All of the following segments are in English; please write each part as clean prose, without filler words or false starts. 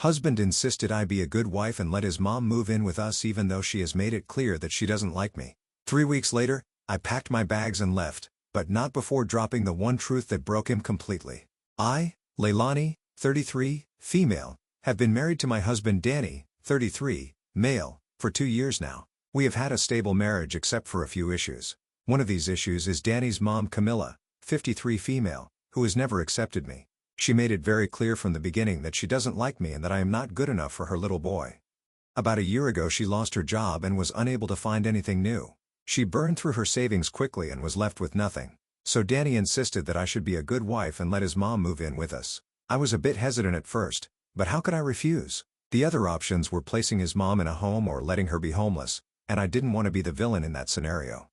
Husband insisted I be a good wife and let his mom move in with us even though she has made it clear that she doesn't like me. 3 weeks later, I packed my bags and left, but not before dropping the one truth that broke him completely. I, Leilani, 33, female, have been married to my husband Danny, 33, male, for 2 years now. We have had a stable marriage except for a few issues. One of these issues is Danny's mom Camilla, 53 female, who has never accepted me. She made it very clear from the beginning that she doesn't like me and that I am not good enough for her little boy. About a year ago she lost her job and was unable to find anything new. She burned through her savings quickly and was left with nothing. So Danny insisted that I should be a good wife and let his mom move in with us. I was a bit hesitant at first, but how could I refuse? The other options were placing his mom in a home or letting her be homeless, and I didn't want to be the villain in that scenario.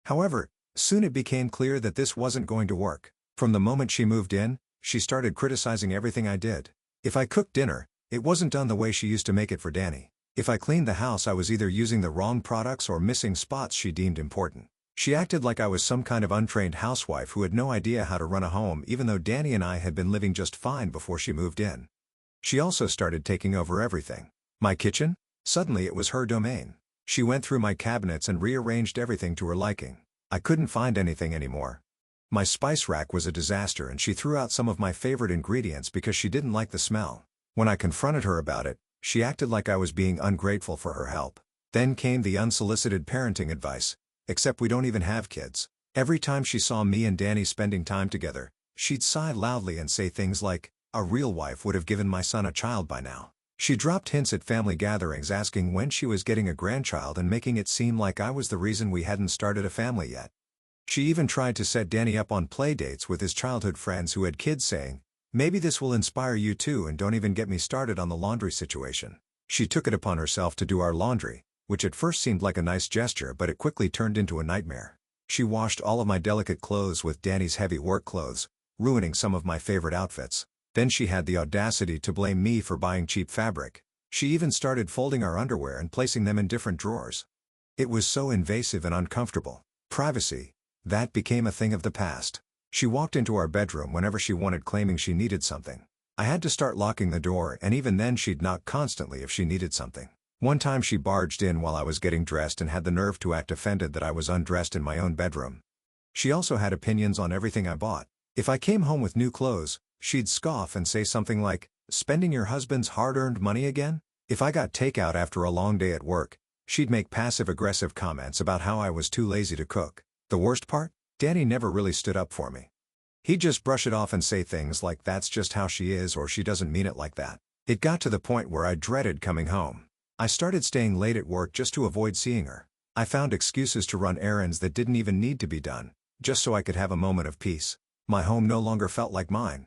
However, soon it became clear that this wasn't going to work. From the moment she moved in, she started criticizing everything I did. If I cooked dinner, it wasn't done the way she used to make it for Danny. If I cleaned the house, I was either using the wrong products or missing spots she deemed important. She acted like I was some kind of untrained housewife who had no idea how to run a home even though Danny and I had been living just fine before she moved in. She also started taking over everything. My kitchen? Suddenly it was her domain. She went through my cabinets and rearranged everything to her liking. I couldn't find anything anymore. My spice rack was a disaster and she threw out some of my favorite ingredients because she didn't like the smell. When I confronted her about it, she acted like I was being ungrateful for her help. Then came the unsolicited parenting advice, except we don't even have kids. Every time she saw me and Danny spending time together, she'd sigh loudly and say things like, "A real wife would have given my son a child by now." She dropped hints at family gatherings asking when she was getting a grandchild and making it seem like I was the reason we hadn't started a family yet. She even tried to set Danny up on play dates with his childhood friends who had kids, saying, "Maybe this will inspire you too, and don't even get me started on the laundry situation." She took it upon herself to do our laundry, which at first seemed like a nice gesture but it quickly turned into a nightmare. She washed all of my delicate clothes with Danny's heavy work clothes, ruining some of my favorite outfits. Then she had the audacity to blame me for buying cheap fabric. She even started folding our underwear and placing them in different drawers. It was so invasive and uncomfortable. Privacy. That became a thing of the past. She walked into our bedroom whenever she wanted, claiming she needed something. I had to start locking the door, and even then she'd knock constantly if she needed something. One time she barged in while I was getting dressed and had the nerve to act offended that I was undressed in my own bedroom. She also had opinions on everything I bought. If I came home with new clothes, she'd scoff and say something like, "Spending your husband's hard-earned money again?" If I got takeout after a long day at work, she'd make passive-aggressive comments about how I was too lazy to cook. The worst part? Danny never really stood up for me. He'd just brush it off and say things like that's just how she is or she doesn't mean it like that. It got to the point where I dreaded coming home. I started staying late at work just to avoid seeing her. I found excuses to run errands that didn't even need to be done, just so I could have a moment of peace. My home no longer felt like mine.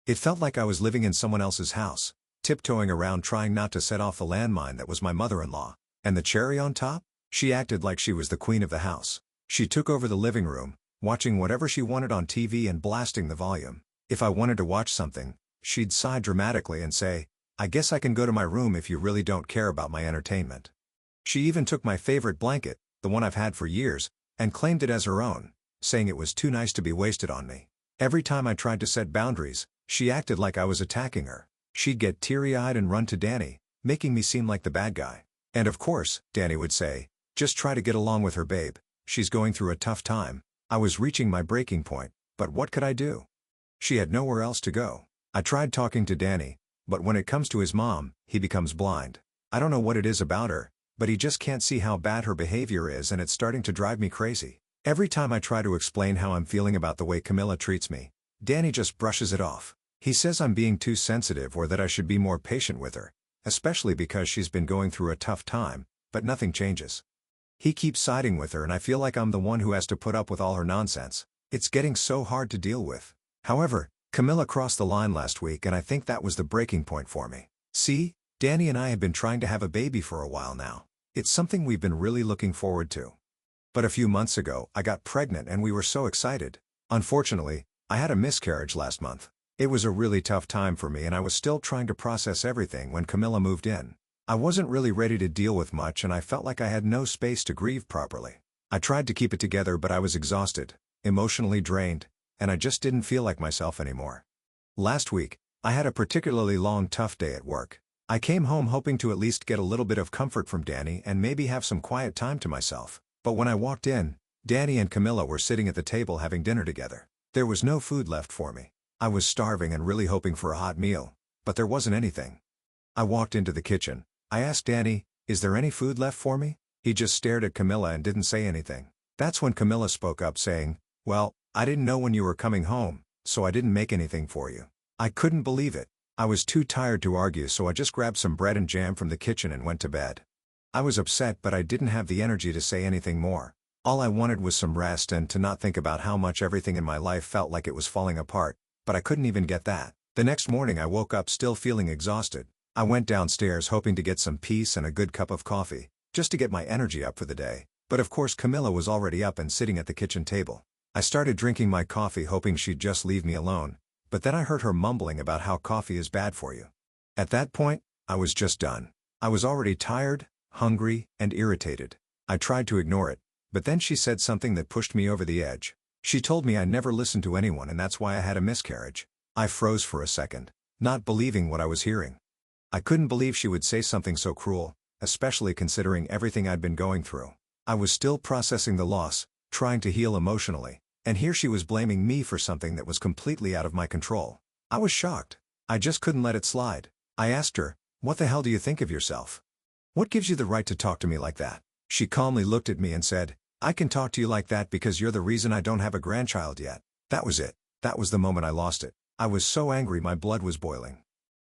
It felt like I was living in someone else's house, tiptoeing around trying not to set off the landmine that was my mother-in-law. And the cherry on top? She acted like she was the queen of the house. She took over the living room, watching whatever she wanted on TV and blasting the volume. If I wanted to watch something, she'd sigh dramatically and say, "I guess I can go to my room if you really don't care about my entertainment." She even took my favorite blanket, the one I've had for years, and claimed it as her own, saying it was too nice to be wasted on me. Every time I tried to set boundaries, she acted like I was attacking her. She'd get teary-eyed and run to Danny, making me seem like the bad guy. And of course, Danny would say, "Just try to get along with her, babe. She's going through a tough time." I was reaching my breaking point, but what could I do? She had nowhere else to go. I tried talking to Danny, but when it comes to his mom, he becomes blind. I don't know what it is about her, but he just can't see how bad her behavior is, and it's starting to drive me crazy. Every time I try to explain how I'm feeling about the way Camilla treats me, Danny just brushes it off. He says I'm being too sensitive or that I should be more patient with her, especially because she's been going through a tough time, but nothing changes. He keeps siding with her and I feel like I'm the one who has to put up with all her nonsense. It's getting so hard to deal with. However, Camilla crossed the line last week and I think that was the breaking point for me. See, Danny and I have been trying to have a baby for a while now. It's something we've been really looking forward to. But a few months ago, I got pregnant and we were so excited. Unfortunately, I had a miscarriage last month. It was a really tough time for me and I was still trying to process everything when Camilla moved in. I wasn't really ready to deal with much and I felt like I had no space to grieve properly. I tried to keep it together but I was exhausted, emotionally drained, and I just didn't feel like myself anymore. Last week, I had a particularly long tough day at work. I came home hoping to at least get a little bit of comfort from Danny and maybe have some quiet time to myself. But when I walked in, Danny and Camilla were sitting at the table having dinner together. There was no food left for me. I was starving and really hoping for a hot meal, but there wasn't anything. I walked into the kitchen. I asked Danny, "Is there any food left for me?" He just stared at Camilla and didn't say anything. That's when Camilla spoke up saying, "Well, I didn't know when you were coming home, so I didn't make anything for you." I couldn't believe it. I was too tired to argue, so I just grabbed some bread and jam from the kitchen and went to bed. I was upset, but I didn't have the energy to say anything more. All I wanted was some rest and to not think about how much everything in my life felt like it was falling apart, but I couldn't even get that. The next morning I woke up still feeling exhausted. I went downstairs hoping to get some peace and a good cup of coffee, just to get my energy up for the day. But of course Camilla was already up and sitting at the kitchen table. I started drinking my coffee hoping she'd just leave me alone, but then I heard her mumbling about how coffee is bad for you. At that point, I was just done. I was already tired, hungry, and irritated. I tried to ignore it, but then she said something that pushed me over the edge. She told me I never listened to anyone and that's why I had a miscarriage. I froze for a second, not believing what I was hearing. I couldn't believe she would say something so cruel, especially considering everything I'd been going through. I was still processing the loss, trying to heal emotionally, and here she was blaming me for something that was completely out of my control. I was shocked. I just couldn't let it slide. I asked her, "What the hell do you think of yourself? What gives you the right to talk to me like that?" She calmly looked at me and said, "I can talk to you like that because you're the reason I don't have a grandchild yet." That was it. That was the moment I lost it. I was so angry my blood was boiling.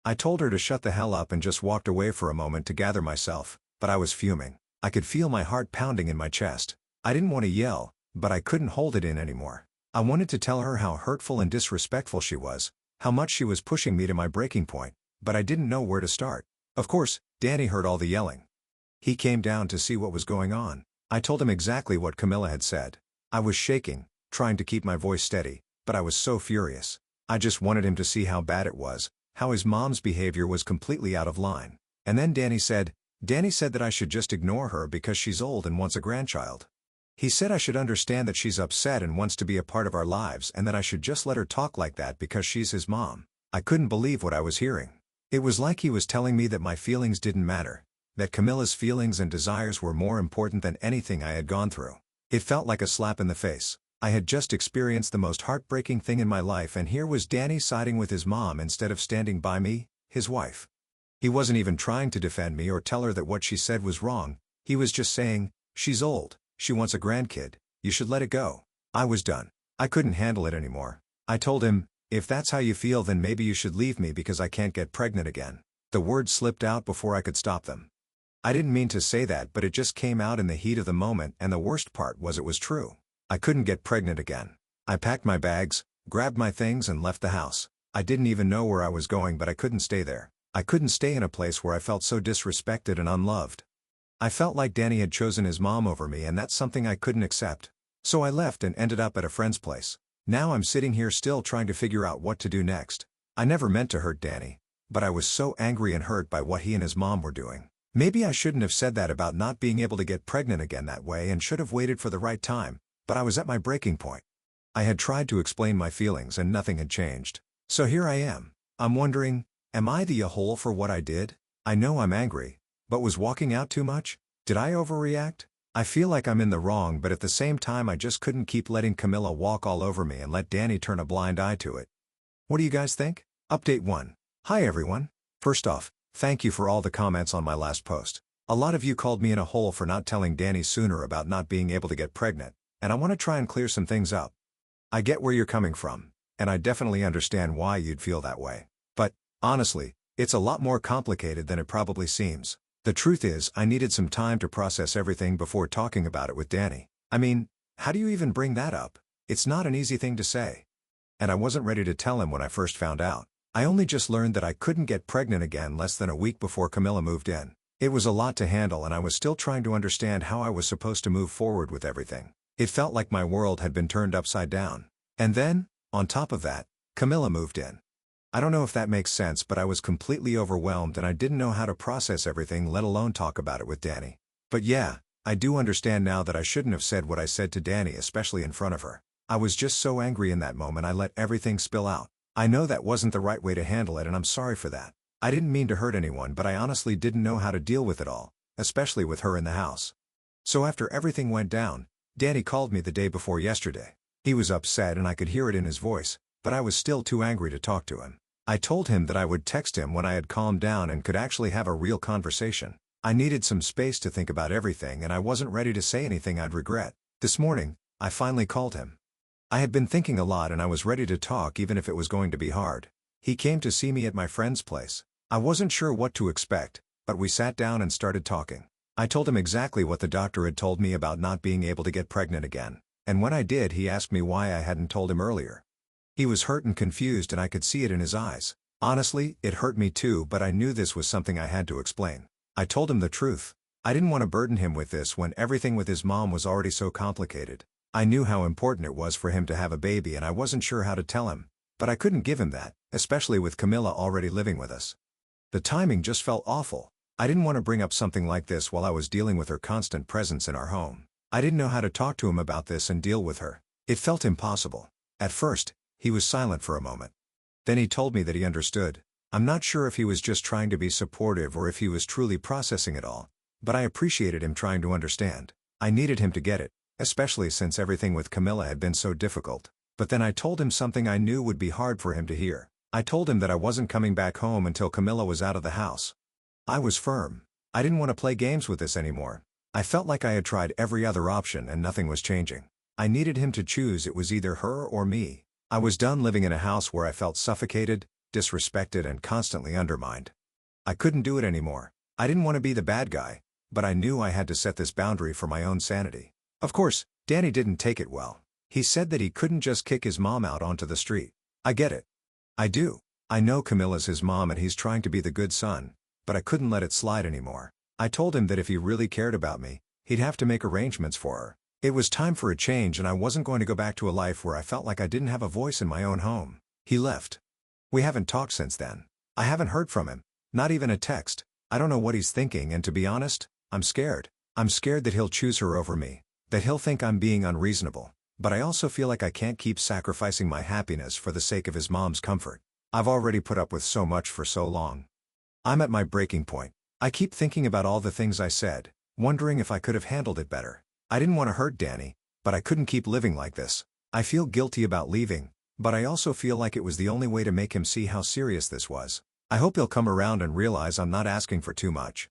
I told her to shut the hell up and just walked away for a moment to gather myself, but I was fuming. I could feel my heart pounding in my chest. I didn't want to yell, but I couldn't hold it in anymore. I wanted to tell her how hurtful and disrespectful she was, how much she was pushing me to my breaking point, but I didn't know where to start. Of course, Danny heard all the yelling. He came down to see what was going on. I told him exactly what Camilla had said. I was shaking, trying to keep my voice steady, but I was so furious. I just wanted him to see how bad it was, how his mom's behavior was completely out of line. And then Danny said that I should just ignore her because she's old and wants a grandchild. He said I should understand that she's upset and wants to be a part of our lives and that I should just let her talk like that because she's his mom. I couldn't believe what I was hearing. It was like he was telling me that my feelings didn't matter, that Camilla's feelings and desires were more important than anything I had gone through. It felt like a slap in the face. I had just experienced the most heartbreaking thing in my life and here was Danny siding with his mom instead of standing by me, his wife. He wasn't even trying to defend me or tell her that what she said was wrong. He was just saying, "She's old, she wants a grandkid, you should let it go." I was done. I couldn't handle it anymore. I told him, "If that's how you feel then maybe you should leave me because I can't get pregnant again." The words slipped out before I could stop them. I didn't mean to say that but it just came out in the heat of the moment and the worst part was it was true. I couldn't get pregnant again. I packed my bags, grabbed my things and left the house. I didn't even know where I was going but I couldn't stay there. I couldn't stay in a place where I felt so disrespected and unloved. I felt like Danny had chosen his mom over me and that's something I couldn't accept. So I left and ended up at a friend's place. Now I'm sitting here still trying to figure out what to do next. I never meant to hurt Danny, but I was so angry and hurt by what he and his mom were doing. Maybe I shouldn't have said that about not being able to get pregnant again that way and should have waited for the right time, but I was at my breaking point. I had tried to explain my feelings and nothing had changed. So here I am. I'm wondering, am I the a-hole for what I did? I know I'm angry, but was walking out too much? Did I overreact? I feel like I'm in the wrong but at the same time I just couldn't keep letting Camilla walk all over me and let Danny turn a blind eye to it. What do you guys think? Update 1. Hi everyone. First off, thank you for all the comments on my last post. A lot of you called me in a hole for not telling Danny sooner about not being able to get pregnant, and I want to try and clear some things up. I get where you're coming from, and I definitely understand why you'd feel that way. But, honestly, it's a lot more complicated than it probably seems. The truth is I needed some time to process everything before talking about it with Danny. I mean, how do you even bring that up? It's not an easy thing to say. And I wasn't ready to tell him when I first found out. I only just learned that I couldn't get pregnant again less than a week before Camilla moved in. It was a lot to handle and I was still trying to understand how I was supposed to move forward with everything. It felt like my world had been turned upside down. And then, on top of that, Camilla moved in. I don't know if that makes sense but I was completely overwhelmed and I didn't know how to process everything let alone talk about it with Danny. But yeah, I do understand now that I shouldn't have said what I said to Danny especially in front of her. I was just so angry in that moment I let everything spill out. I know that wasn't the right way to handle it and I'm sorry for that. I didn't mean to hurt anyone, but I honestly didn't know how to deal with it all, especially with her in the house. So after everything went down, Danny called me the day before yesterday. He was upset and I could hear it in his voice, but I was still too angry to talk to him. I told him that I would text him when I had calmed down and could actually have a real conversation. I needed some space to think about everything and I wasn't ready to say anything I'd regret. This morning, I finally called him. I had been thinking a lot and I was ready to talk even if it was going to be hard. He came to see me at my friend's place. I wasn't sure what to expect, but we sat down and started talking. I told him exactly what the doctor had told me about not being able to get pregnant again, and when I did he asked me why I hadn't told him earlier. He was hurt and confused and I could see it in his eyes. Honestly, it hurt me too, but I knew this was something I had to explain. I told him the truth. I didn't want to burden him with this when everything with his mom was already so complicated. I knew how important it was for him to have a baby and I wasn't sure how to tell him, but I couldn't give him that, especially with Camilla already living with us. The timing just felt awful. I didn't want to bring up something like this while I was dealing with her constant presence in our home. I didn't know how to talk to him about this and deal with her. It felt impossible. At first, he was silent for a moment. Then he told me that he understood. I'm not sure if he was just trying to be supportive or if he was truly processing it all, but I appreciated him trying to understand. I needed him to get it, especially since everything with Camilla had been so difficult. But then I told him something I knew would be hard for him to hear. I told him that I wasn't coming back home until Camilla was out of the house. I was firm. I didn't want to play games with this anymore. I felt like I had tried every other option and nothing was changing. I needed him to choose. It was either her or me. I was done living in a house where I felt suffocated, disrespected and constantly undermined. I couldn't do it anymore. I didn't want to be the bad guy, but I knew I had to set this boundary for my own sanity. Of course, Danny didn't take it well. He said that he couldn't just kick his mom out onto the street. I get it. I do. I know Camilla's his mom and he's trying to be the good son, but I couldn't let it slide anymore. I told him that if he really cared about me, he'd have to make arrangements for her. It was time for a change and I wasn't going to go back to a life where I felt like I didn't have a voice in my own home. He left. We haven't talked since then. I haven't heard from him, not even a text. I don't know what he's thinking and to be honest, I'm scared. I'm scared that he'll choose her over me, that he'll think I'm being unreasonable. But I also feel like I can't keep sacrificing my happiness for the sake of his mom's comfort. I've already put up with so much for so long. I'm at my breaking point. I keep thinking about all the things I said, wondering if I could have handled it better. I didn't want to hurt Danny, but I couldn't keep living like this. I feel guilty about leaving, but I also feel like it was the only way to make him see how serious this was. I hope he'll come around and realize I'm not asking for too much.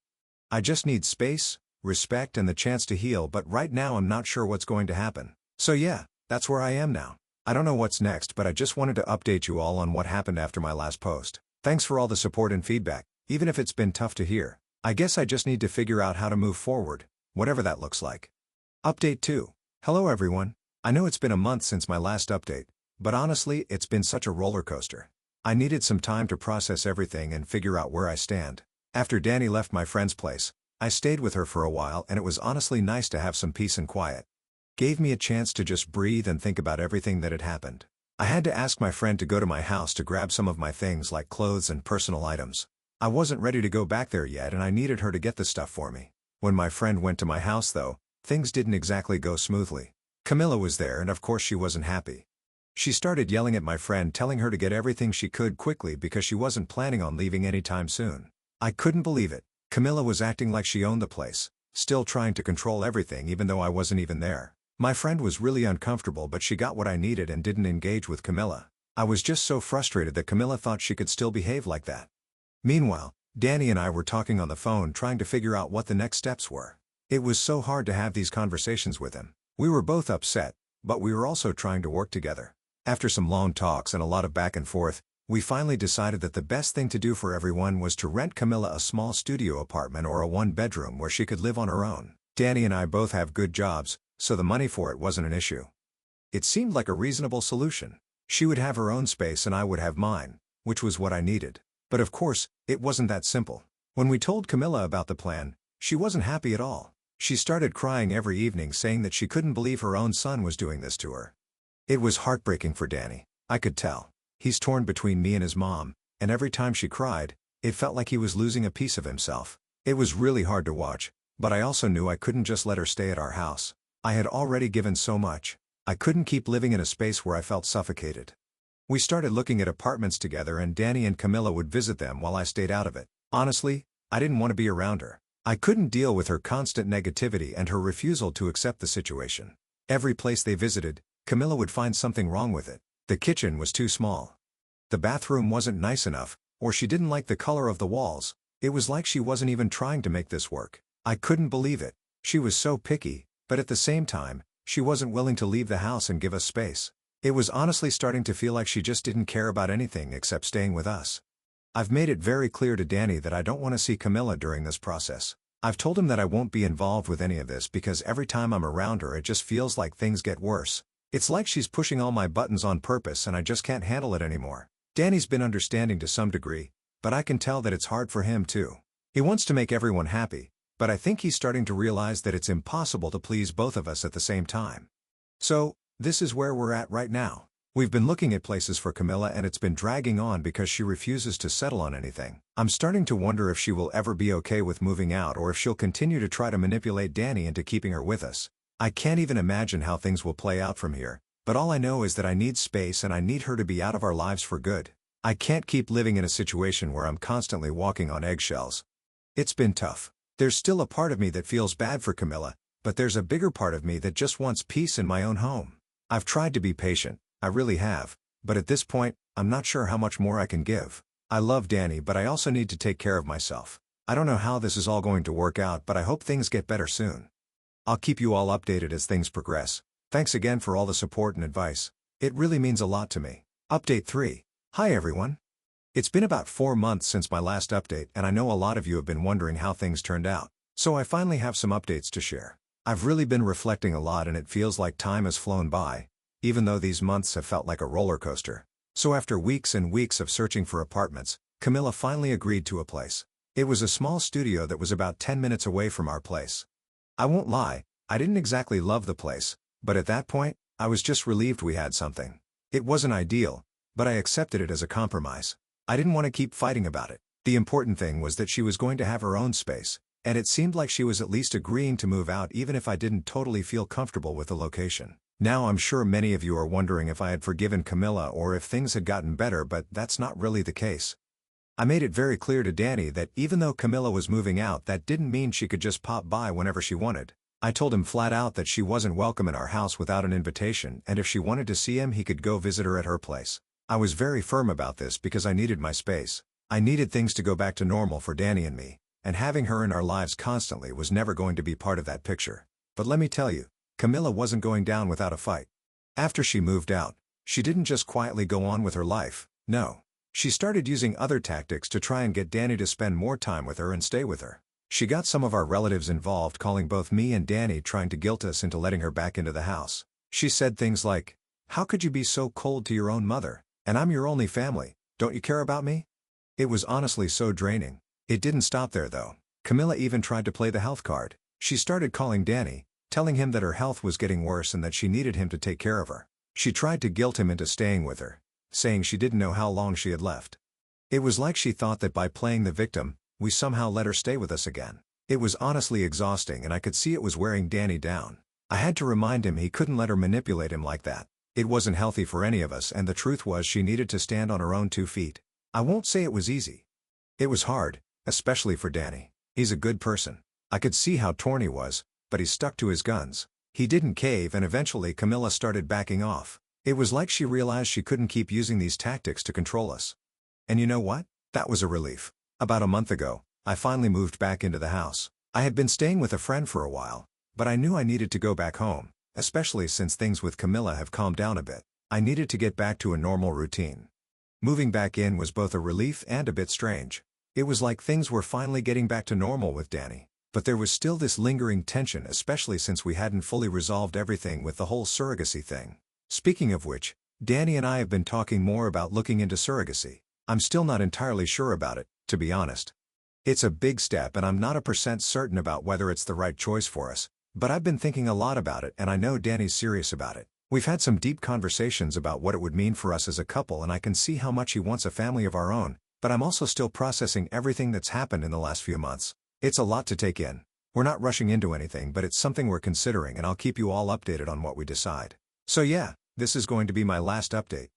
I just need space, respect and the chance to heal, but right now I'm not sure what's going to happen. So yeah, that's where I am now. I don't know what's next, but I just wanted to update you all on what happened after my last post. Thanks for all the support and feedback, even if it's been tough to hear. I guess I just need to figure out how to move forward, whatever that looks like. Update 2. Hello everyone. I know it's been a month since my last update, but honestly it's been such a roller coaster. I needed some time to process everything and figure out where I stand. After Danny left my friend's place, I stayed with her for a while and it was honestly nice to have some peace and quiet. Gave me a chance to just breathe and think about everything that had happened. I had to ask my friend to go to my house to grab some of my things like clothes and personal items. I wasn't ready to go back there yet and I needed her to get the stuff for me. When my friend went to my house though, things didn't exactly go smoothly. Camilla was there and of course she wasn't happy. She started yelling at my friend, telling her to get everything she could quickly because she wasn't planning on leaving anytime soon. I couldn't believe it. Camilla was acting like she owned the place, still trying to control everything even though I wasn't even there. My friend was really uncomfortable but she got what I needed and didn't engage with Camilla. I was just so frustrated that Camilla thought she could still behave like that. Meanwhile, Danny and I were talking on the phone trying to figure out what the next steps were. It was so hard to have these conversations with him. We were both upset, but we were also trying to work together. After some long talks and a lot of back and forth, we finally decided that the best thing to do for everyone was to rent Camilla a small studio apartment or a one-bedroom where she could live on her own. Danny and I both have good jobs, so the money for it wasn't an issue. It seemed like a reasonable solution. She would have her own space and I would have mine, which was what I needed. But of course, it wasn't that simple. When we told Camilla about the plan, she wasn't happy at all. She started crying every evening saying that she couldn't believe her own son was doing this to her. It was heartbreaking for Danny. I could tell. He's torn between me and his mom, and every time she cried, it felt like he was losing a piece of himself. It was really hard to watch, but I also knew I couldn't just let her stay at our house. I had already given so much. I couldn't keep living in a space where I felt suffocated. We started looking at apartments together and Danny and Camilla would visit them while I stayed out of it. Honestly, I didn't want to be around her. I couldn't deal with her constant negativity and her refusal to accept the situation. Every place they visited, Camilla would find something wrong with it. The kitchen was too small. The bathroom wasn't nice enough, or she didn't like the color of the walls. It was like she wasn't even trying to make this work. I couldn't believe it. She was so picky, but at the same time, she wasn't willing to leave the house and give us space. It was honestly starting to feel like she just didn't care about anything except staying with us. I've made it very clear to Danny that I don't want to see Camilla during this process. I've told him that I won't be involved with any of this because every time I'm around her it just feels like things get worse. It's like she's pushing all my buttons on purpose and I just can't handle it anymore. Danny's been understanding to some degree, but I can tell that it's hard for him too. He wants to make everyone happy, but I think he's starting to realize that it's impossible to please both of us at the same time. So, this is where we're at right now. We've been looking at places for Camilla and it's been dragging on because she refuses to settle on anything. I'm starting to wonder if she will ever be okay with moving out or if she'll continue to try to manipulate Danny into keeping her with us. I can't even imagine how things will play out from here, but all I know is that I need space and I need her to be out of our lives for good. I can't keep living in a situation where I'm constantly walking on eggshells. It's been tough. There's still a part of me that feels bad for Camilla, but there's a bigger part of me that just wants peace in my own home. I've tried to be patient. I really have, but at this point, I'm not sure how much more I can give. I love Danny, but I also need to take care of myself. I don't know how this is all going to work out, but I hope things get better soon. I'll keep you all updated as things progress. Thanks again for all the support and advice. It really means a lot to me. Update 3. Hi everyone. It's been about 4 months since my last update and I know a lot of you have been wondering how things turned out. So I finally have some updates to share. I've really been reflecting a lot and it feels like time has flown by, even though these months have felt like a roller coaster. So after weeks and weeks of searching for apartments, Camilla finally agreed to a place. It was a small studio that was about 10 minutes away from our place. I won't lie, I didn't exactly love the place, but at that point, I was just relieved we had something. It wasn't ideal, but I accepted it as a compromise. I didn't want to keep fighting about it. The important thing was that she was going to have her own space, and it seemed like she was at least agreeing to move out even if I didn't totally feel comfortable with the location. Now I'm sure many of you are wondering if I had forgiven Camilla or if things had gotten better, but that's not really the case. I made it very clear to Danny that even though Camilla was moving out, that didn't mean she could just pop by whenever she wanted. I told him flat out that she wasn't welcome in our house without an invitation, and if she wanted to see him he could go visit her at her place. I was very firm about this because I needed my space. I needed things to go back to normal for Danny and me, and having her in our lives constantly was never going to be part of that picture. But let me tell you, Camilla wasn't going down without a fight. After she moved out, she didn't just quietly go on with her life, no. She started using other tactics to try and get Danny to spend more time with her and stay with her. She got some of our relatives involved, calling both me and Danny, trying to guilt us into letting her back into the house. She said things like, "How could you be so cold to your own mother? And I'm your only family, don't you care about me?" It was honestly so draining. It didn't stop there though. Camilla even tried to play the health card. She started calling Danny, telling him that her health was getting worse and that she needed him to take care of her. She tried to guilt him into staying with her, saying she didn't know how long she had left. It was like she thought that by playing the victim, we somehow let her stay with us again. It was honestly exhausting and I could see it was wearing Danny down. I had to remind him he couldn't let her manipulate him like that. It wasn't healthy for any of us, and the truth was she needed to stand on her own 2 feet. I won't say it was easy. It was hard, especially for Danny. He's a good person. I could see how torn he was, but he stuck to his guns. He didn't cave and eventually Camilla started backing off. It was like she realized she couldn't keep using these tactics to control us. And you know what? That was a relief. About a month ago, I finally moved back into the house. I had been staying with a friend for a while, but I knew I needed to go back home, especially since things with Camilla have calmed down a bit. I needed to get back to a normal routine. Moving back in was both a relief and a bit strange. It was like things were finally getting back to normal with Danny. But there was still this lingering tension, especially since we hadn't fully resolved everything with the whole surrogacy thing. Speaking of which, Danny and I have been talking more about looking into surrogacy. I'm still not entirely sure about it, to be honest. It's a big step and I'm not 100% certain about whether it's the right choice for us, but I've been thinking a lot about it and I know Danny's serious about it. We've had some deep conversations about what it would mean for us as a couple and I can see how much he wants a family of our own, but I'm also still processing everything that's happened in the last few months. It's a lot to take in. We're not rushing into anything, but it's something we're considering and I'll keep you all updated on what we decide. So yeah, this is going to be my last update.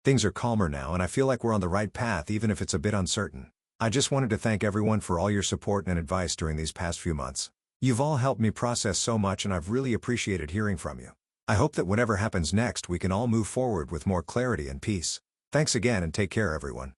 Things are calmer now and I feel like we're on the right path even if it's a bit uncertain. I just wanted to thank everyone for all your support and advice during these past few months. You've all helped me process so much and I've really appreciated hearing from you. I hope that whatever happens next we can all move forward with more clarity and peace. Thanks again and take care everyone.